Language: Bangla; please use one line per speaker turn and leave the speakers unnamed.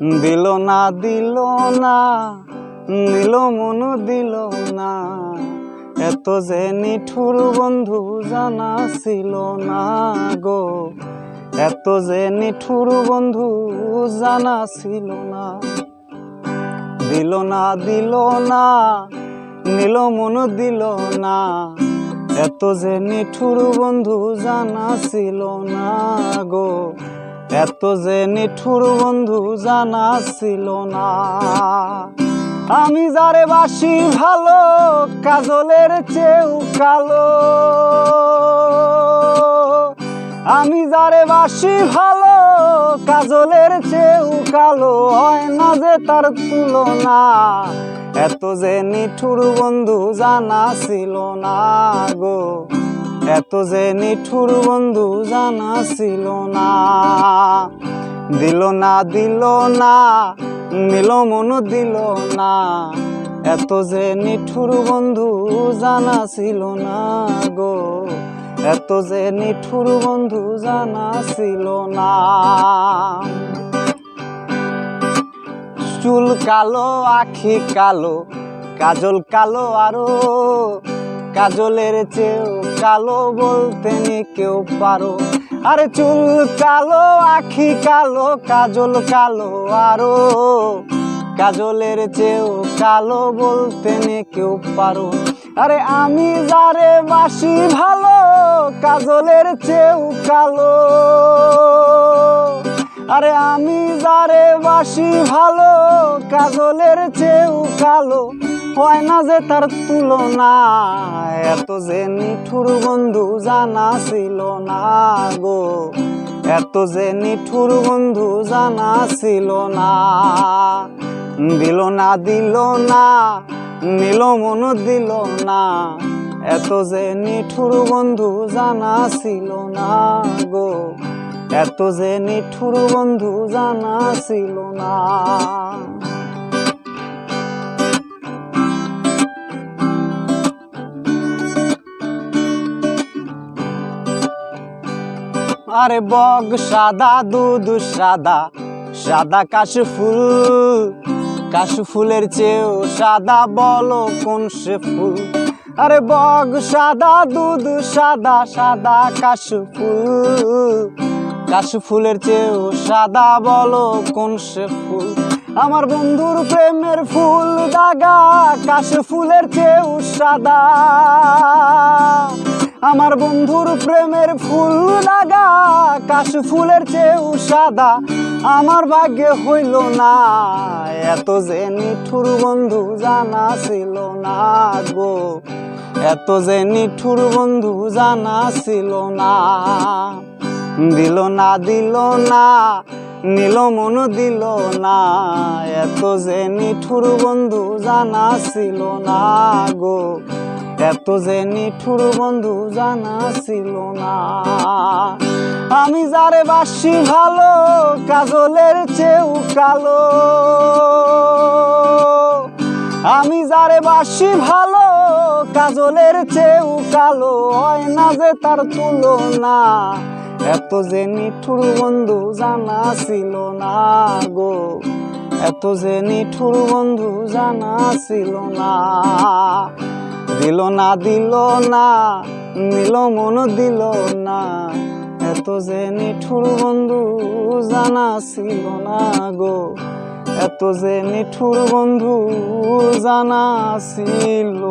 দিল না দিল না, নিল মন দিল না, এত যে নিঠুর বন্ধু জানা ছিল না গো, এত যে নিঠুর বন্ধু জানা ছিল না। দিল না দিল না, নিল মন দিল না, এত যে নিঠুর বন্ধু জানা ছিল না গো, এত যে নিঠুর বন্ধু জানা ছিল না। আমি যারে বাসি ভালো, কাজলের চেয়েও কালো, আমি যারে বাসি ভালো, কাজলের চেয়েও কালো, হয় না যে তার তুলনা, এত যে নিঠুর বন্ধু জানা ছিল না গো, এত যে নিঠুর বন্ধু জানা ছিল না। দিল না দিল না, নিল মন দিল না, এত যে নিঠুর বন্ধু জানা ছিল না গো, এত যে নিঠুর বন্ধু জানা ছিল না। চুল কালো, আখি কালো, কাজল কালো আরো, কাজলের চেয়েও কালো বলতে নি কেউ পারো। আরে চুল কালো, আখি কালো, কাজল কালো আরো, কাজলের চেয়েও কালো বলতে নি কেউ পারো। আরে আমি যারে বাসি ভালো, কাজলের চেয়েও কালো, আরে আমি যারে বাসি ভালো, কাজলের চেয়েও কালো, হয় না যে তার তুলনা, এত যে নিঠুর বন্ধু জানা ছিল না গো, এত যে নিঠুর বন্ধু জানা ছিল না। দিল না দিল না, নিল মন দিল না, এত যে নিঠুর বন্ধু জানা ছিল না গো, এত যে নিঠুর বন্ধু জানা ছিল না। আরে বগ সাদা, দুধ সাদা, সাদা কাশফুল, কাশফুলের চেয়েও সাদা বলো কোন সে ফুল। আরে বগ সাদা, দুধ সাদা, সাদা কাশফুল, কাশফুলের চেয়েও সাদা বলো কোন সে ফুল। আমার বন্ধুর প্রেমের ফুল দাগা, কাশফুলের চেয়েও সাদা, আমার বন্ধুর প্রেমের ফুল দাগা, কাশফুলের চেয়েও সাদা, আমার ভাগ্যে হইল না, এত যে নিঠুর বন্ধু জানা ছিল না গো, এত যে নিঠুর বন্ধু জানা ছিল না। দিল না দিল না, নিল মন দিল না, এত যে নিঠুর বন্ধু জানা ছিল না গো, এত যে নিঠুর বন্ধু জানা ছিল না। আমি যারে বাসি ভালো, কাজলের চেয়েও কালো, আমি যারে বাসি ভালো, কাজলের চেয়েও কালো, হয় না যে তার তুলনা, এত যে নিঠুর বন্ধু জানা ছিল না গো, এত যে নিঠুর বন্ধু জানা ছিল না। দিল না দিল না, নিল মন দিল না, এত যে নিঠুর বন্ধু জানা ছিল না গো, এত যে নিঠুর বন্ধু জানা ছিল